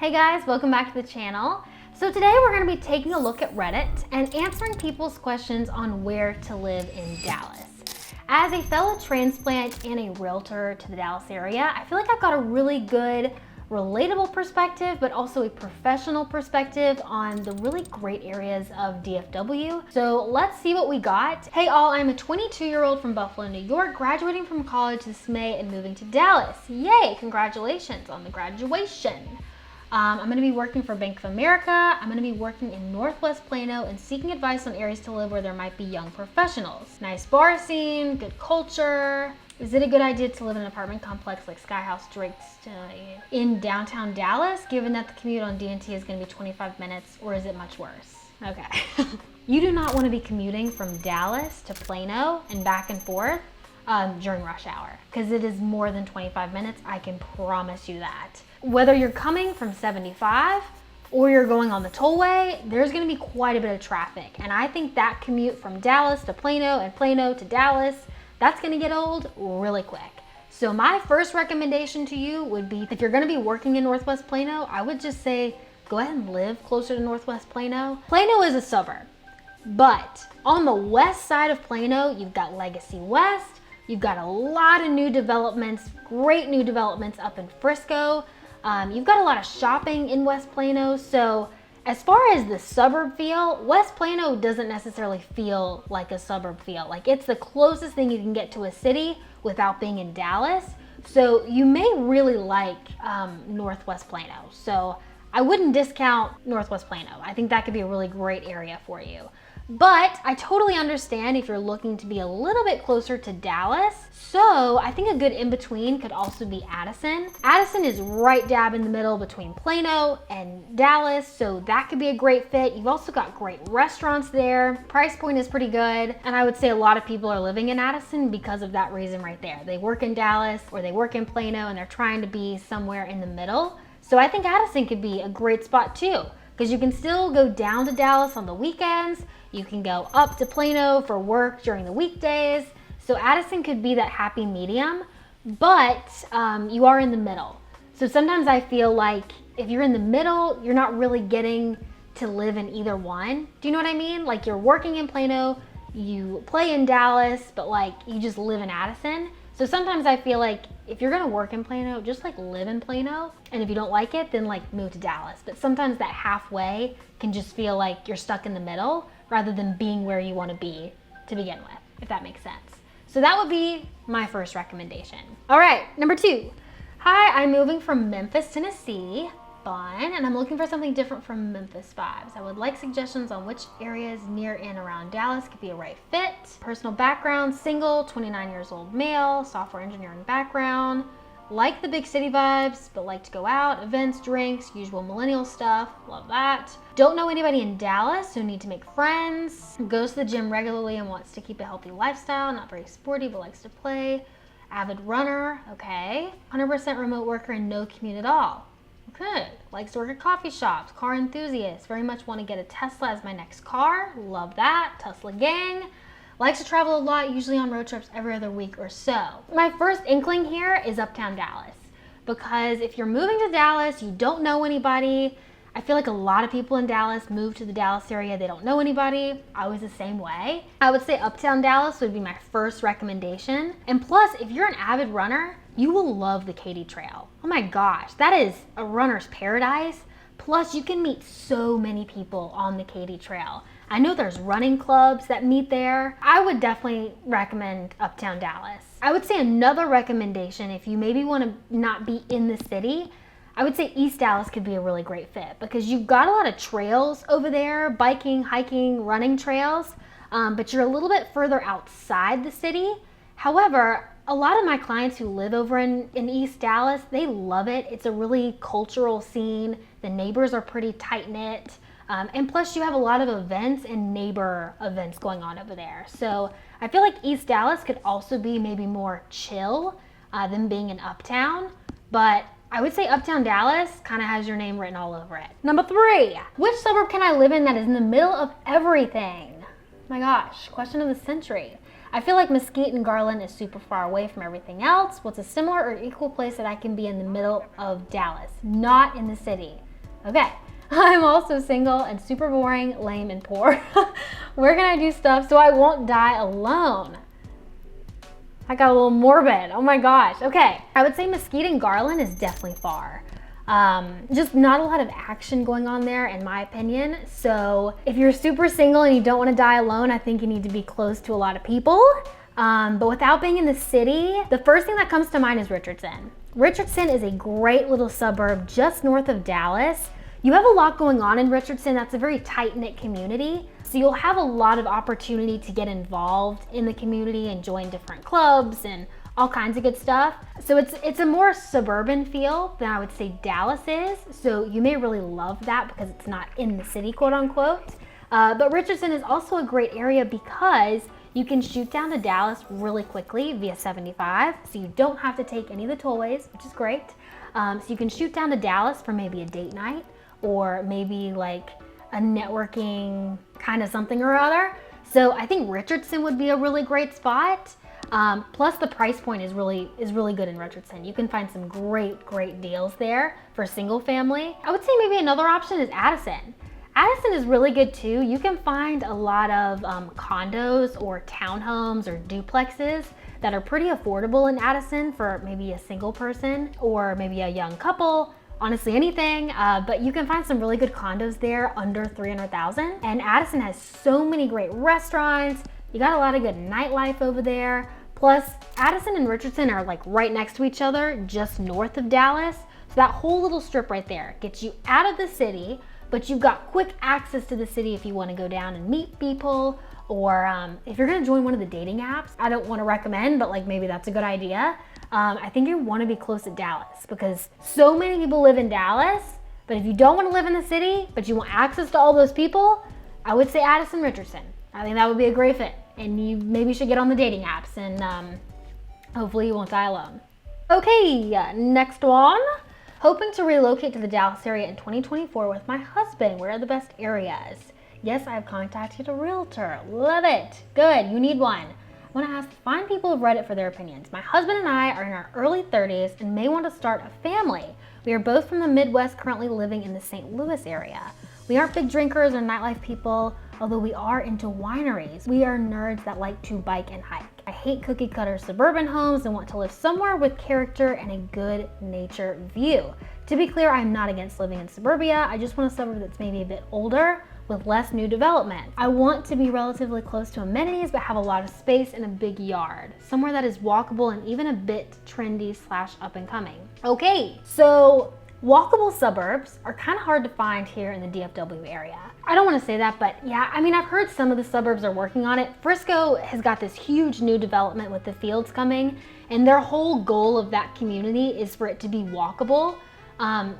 Hey guys, welcome back to the channel. So today we're going to be taking a look at Reddit and answering people's questions on where to live in Dallas. As a fellow transplant and a realtor to the Dallas area, I feel like I've got a really good, relatable perspective, but also a professional perspective on the really great areas of DFW. So let's see what we got. Hey all, I'm a 22-year-old from Buffalo, New York, graduating from college this May and moving to Dallas. Yay, congratulations on the graduation. I'm going to be working for Bank of America. I'm going to be working in Northwest Plano and seeking advice on areas to live where there might be young professionals. Nice bar scene, good culture. Is it a good idea to live in an apartment complex like Sky House Drake's in downtown Dallas, given that the commute on D&T is going to be 25 minutes, or is it much worse? Okay. You do not want to be commuting from Dallas to Plano and back and forth during rush hour, because it is more than 25 minutes. I can promise you that. Whether you're coming from 75 or you're going on the tollway, there's going to be quite a bit of traffic. And I think that commute from Dallas to Plano and Plano to Dallas, that's going to get old really quick. So my first recommendation to you would be, if you're going to be working in Northwest Plano, I would just say go ahead and live closer to Northwest Plano. Plano is a suburb, but on the west side of Plano, you've got Legacy West. You've got a lot of new developments, great new developments up in Frisco. You've got a lot of shopping in West Plano. So as far as the suburb feel, West Plano doesn't necessarily feel like a suburb feel. Like, it's the closest thing you can get to a city without being in Dallas. So you may really like Northwest Plano. So I wouldn't discount Northwest Plano. I think that could be a really great area for you. But I totally understand if you're looking to be a little bit closer to Dallas. So I think a good in-between could also be Addison. Addison is right dab in the middle between Plano and Dallas, so that could be a great fit. You've also got great restaurants there. Price point is pretty good. And I would say a lot of people are living in Addison because of that reason right there. They work in Dallas or they work in Plano and they're trying to be somewhere in the middle. So I think Addison could be a great spot too, because you can still go down to Dallas on the weekends. You can go up to Plano for work during the weekdays. So Addison could be that happy medium, but you are in the middle. So sometimes I feel like if you're in the middle, you're not really getting to live in either one. Do you know what I mean? Like, you're working in Plano, you play in Dallas, but like you just live in Addison. So sometimes I feel like if you're gonna work in Plano, just like live in Plano. And if you don't like it, then like move to Dallas. But sometimes that halfway can just feel like you're stuck in the middle rather than being where you wanna be to begin with, if that makes sense. So that would be my first recommendation. All right, number 2. Hi, I'm moving from Memphis, Tennessee. Fun, and I'm looking for something different from Memphis vibes. I would like suggestions on which areas near and around Dallas could be a right fit. Personal background, single, 29 years old male, software engineering background. Like the big city vibes, but like to go out, events, drinks, usual millennial stuff. Love that. Don't know anybody in Dallas, so need to make friends. Goes to the gym regularly and wants to keep a healthy lifestyle. Not very sporty, but likes to play. Avid runner, okay. 100% remote worker and no commute at all. Okay. Likes to work at coffee shops. Car enthusiast. Very much want to get a Tesla as my next car. Love that. Tesla gang. Likes to travel a lot, usually on road trips every other week or so. My first inkling here is Uptown Dallas, because if you're moving to Dallas, you don't know anybody. I feel like a lot of people in Dallas move to the Dallas area, they don't know anybody. I was the same way. I would say Uptown Dallas would be my first recommendation. And plus, if you're an avid runner, you will love the Katy Trail. Oh my gosh, that is a runner's paradise. Plus, you can meet so many people on the Katy Trail. I know there's running clubs that meet there. I would definitely recommend Uptown Dallas. I would say another recommendation, if you maybe want to not be in the city, I would say East Dallas could be a really great fit, because you've got a lot of trails over there, biking, hiking, running trails, but you're a little bit further outside the city. However, a lot of my clients who live over in East Dallas, they love it. It's a really cultural scene. The neighbors are pretty tight-knit. And plus you have a lot of events and neighbor events going on over there. So I feel like East Dallas could also be maybe more chill than being in Uptown. But I would say Uptown Dallas kind of has your name written all over it. Number 3, which suburb can I live in that is in the middle of everything? My gosh, question of the century. I feel like Mesquite and Garland is super far away from everything else. What's a similar or equal place that I can be in the middle of Dallas? Not in the city. Okay. I'm also single and super boring, lame, and poor. Where can I do stuff so I won't die alone? I got a little morbid. Oh my gosh. Okay. I would say Mesquite and Garland is definitely far. Just not a lot of action going on there in my opinion. So if you're super single and you don't want to die alone, I think you need to be close to a lot of people. But without being in the city, the first thing that comes to mind is Richardson. Richardson is a great little suburb just north of Dallas. You have a lot going on in Richardson. That's a very tight-knit community. So you'll have a lot of opportunity to get involved in the community and join different clubs and all kinds of good stuff. So it's a more suburban feel than I would say Dallas is. So you may really love that because it's not in the city, quote unquote. But Richardson is also a great area because you can shoot down to Dallas really quickly via 75. So you don't have to take any of the tollways, which is great. So you can shoot down to Dallas for maybe a date night or maybe like a networking kind of something or other. So I think Richardson would be a really great spot. Plus the price point is really good in Richardson. You can find some great deals there for single family. I would say maybe another option is Addison. Addison is really good too. You can find a lot of condos or townhomes or duplexes that are pretty affordable in Addison for maybe a single person or maybe a young couple. Honestly, anything, but you can find some really good condos there under $300,000. And Addison has so many great restaurants. You got a lot of good nightlife over there. Plus, Addison and Richardson are like right next to each other, just north of Dallas. So that whole little strip right there gets you out of the city, but you've got quick access to the city if you want to go down and meet people, or if you're gonna join one of the dating apps. I don't want to recommend, but like maybe that's a good idea. I think you want to be close to Dallas because so many people live in Dallas, but if you don't want to live in the city, but you want access to all those people, I would say Addison, Richardson. I think that would be a great fit. And you maybe should get on the dating apps and hopefully you won't die alone. Okay, next one. Hoping to relocate to the Dallas area in 2024 with my husband. Where are the best areas? Yes, I have contacted a realtor. Love it. Good, you need one. I want to ask fine people who've read it for their opinions. My husband and I are in our early 30s and may want to start a family. We are both from the Midwest, currently living in the St. Louis area. We aren't big drinkers or nightlife people, although we are into wineries. We are nerds that like to bike and hike. I hate cookie cutter suburban homes and want to live somewhere with character and a good nature view. To be clear, I'm not against living in suburbia. I just want a suburb that's maybe a bit older with less new development. I want to be relatively close to amenities but have a lot of space and a big yard. Somewhere that is walkable and even a bit trendy / up and coming. Okay, so walkable suburbs are kind of hard to find here in the DFW area. I don't want to say that, but yeah, I mean, I've heard some of the suburbs are working on it. Frisco has got this huge new development with the fields coming, and their whole goal of that community is for it to be walkable.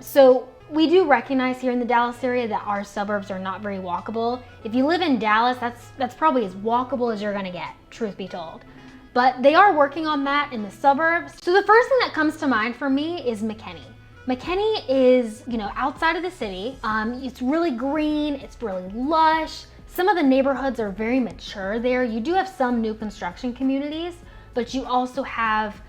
So we do recognize here in the Dallas area that our suburbs are not very walkable. If you live in Dallas, that's probably as walkable as you're gonna get, truth be told. But they are working on that in the suburbs. So the first thing that comes to mind for me is McKinney. McKinney is, outside of the city. It's really green, it's really lush. Some of the neighborhoods are very mature there. You do have some new construction communities, but you also have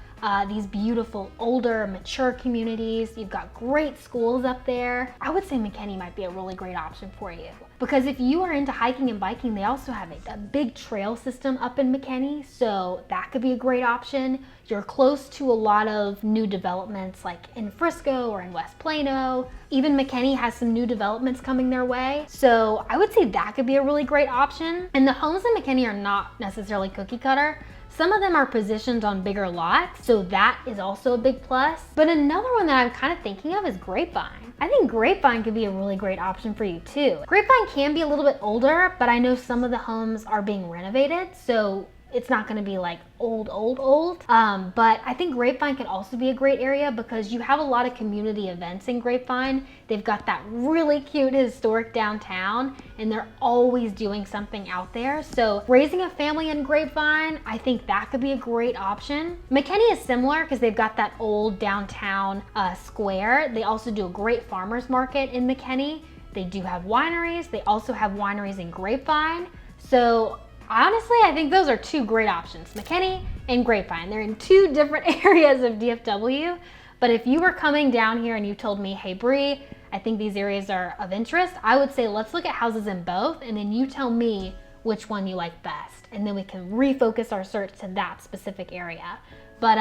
these beautiful, older, mature communities. You've got great schools up there. I would say McKinney might be a really great option for you. Because if you are into hiking and biking, they also have a big trail system up in McKinney, so that could be a great option. You're close to a lot of new developments like in Frisco or in West Plano. Even McKinney has some new developments coming their way. So I would say that could be a really great option. And the homes in McKinney are not necessarily cookie cutter. Some of them are positioned on bigger lots, so that is also a big plus. But another one that I'm kind of thinking of is Grapevine. I think Grapevine could be a really great option for you too. Grapevine can be a little bit older, but I know some of the homes are being renovated, so it's not gonna be like old. But I think Grapevine can also be a great area because you have a lot of community events in Grapevine. They've got that really cute historic downtown and they're always doing something out there. So raising a family in Grapevine, I think that could be a great option. McKinney is similar because they've got that old downtown square. They also do a great farmer's market in McKinney. They do have wineries. They also have wineries in Grapevine. So honestly, I think those are two great options, McKinney and Grapevine. They're in two different areas of DFW, but if you were coming down here and you told me, hey Brie, I think these areas are of interest. I would say let's look at houses in both, and then you tell me which one you like best. And then we can refocus our search to that specific area. But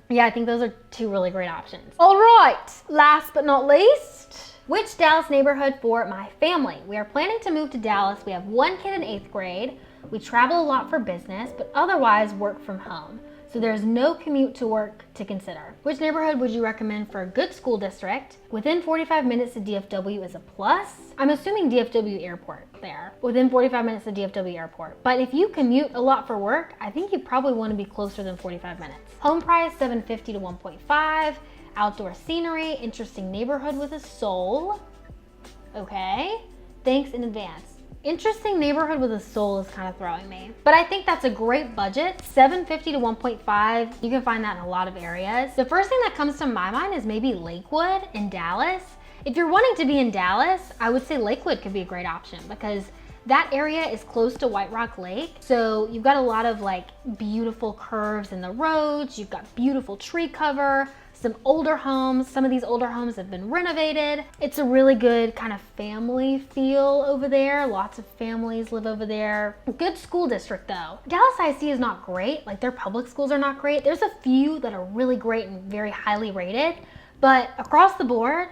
yeah, I think those are two really great options. All right, last but not least, which Dallas neighborhood for my family? We are planning to move to Dallas. We have one kid in 8th grade. We travel a lot for business, but otherwise work from home. So there's no commute to work to consider. Which neighborhood would you recommend for a good school district? Within 45 minutes to DFW is a plus. I'm assuming DFW Airport there. Within 45 minutes to DFW Airport. But if you commute a lot for work, I think you probably want to be closer than 45 minutes. Home price, $750 to $1.5. Outdoor scenery, interesting neighborhood with a soul. Okay, thanks in advance. Interesting neighborhood with a soul is kind of throwing me. But I think that's a great budget, $750 to $1.5. You can find that in a lot of areas. The first thing that comes to my mind is maybe Lakewood in Dallas. If you're wanting to be in Dallas, I would say Lakewood could be a great option because that area is close to White Rock Lake. So you've got a lot of like beautiful curves in the roads. You've got beautiful tree cover, some older homes. Some of these older homes have been renovated. It's a really good kind of family feel over there. Lots of families live over there. Good school district though. Dallas IC is not great. Like their public schools are not great. There's a few that are really great and very highly rated, but across the board,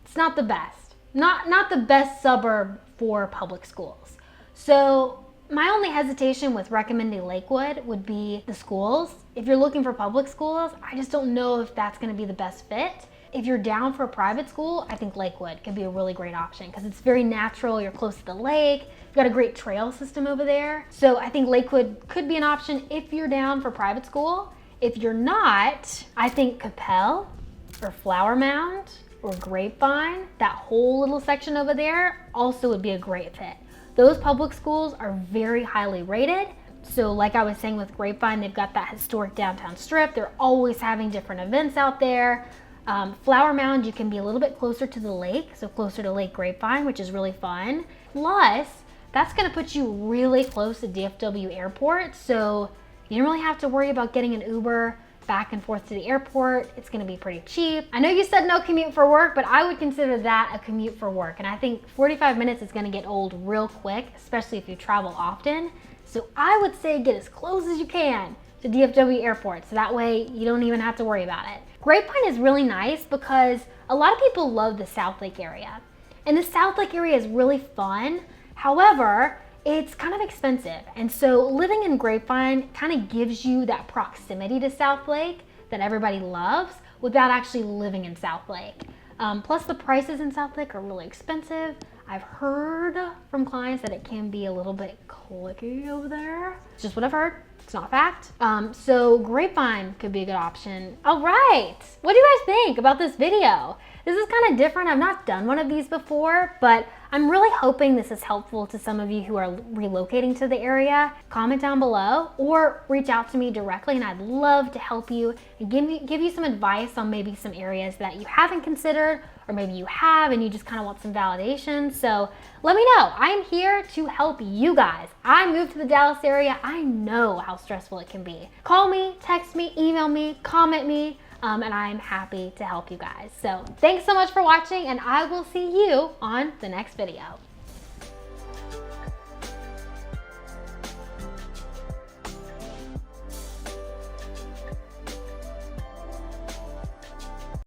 it's not the best. Not the best suburb for public schools. So my only hesitation with recommending Lakewood would be the schools. If you're looking for public schools, I just don't know if that's gonna be the best fit. If you're down for a private school, I think Lakewood could be a really great option because it's very natural, you're close to the lake, you've got a great trail system over there. So I think Lakewood could be an option if you're down for private school. If you're not, I think Capel or Flower Mound or Grapevine, that whole little section over there also would be a great fit. Those public schools are very highly rated. So like I was saying with Grapevine, they've got that historic downtown strip. They're always having different events out there. Flower Mound, you can be a little bit closer to the lake, so closer to Lake Grapevine, which is really fun. Plus, that's gonna put you really close to DFW Airport, so you don't really have to worry about getting an Uber back and forth to the airport. It's gonna be pretty cheap. I know you said no commute for work, but I would consider that a commute for work. And I think 45 minutes is gonna get old real quick, especially if you travel often. So I would say get as close as you can to DFW Airport, so that way you don't even have to worry about it. Grapevine is really nice because a lot of people love the South Lake area. And the South Lake area is really fun. However, it's kind of expensive. And so living in Grapevine kind of gives you that proximity to South Lake that everybody loves without actually living in South Lake. Plus the prices in South Lake are really expensive. I've heard from clients that it can be a little bit clicky over there. It's just what I've heard. It's not a fact. So Grapevine could be a good option. All right, what do you guys think about this video? This is kind of different. I've not done one of these before, but I'm really hoping this is helpful to some of you who are relocating to the area. Comment down below or reach out to me directly and I'd love to help you and give you some advice on maybe some areas that you haven't considered or maybe you have and you just kind of want some validation. So let me know. I'm here to help you guys. I moved to the Dallas area. I know how stressful it can be. Call me, text me, email me, comment me. And I'm happy to help you guys. So thanks so much for watching and I will see you on the next video.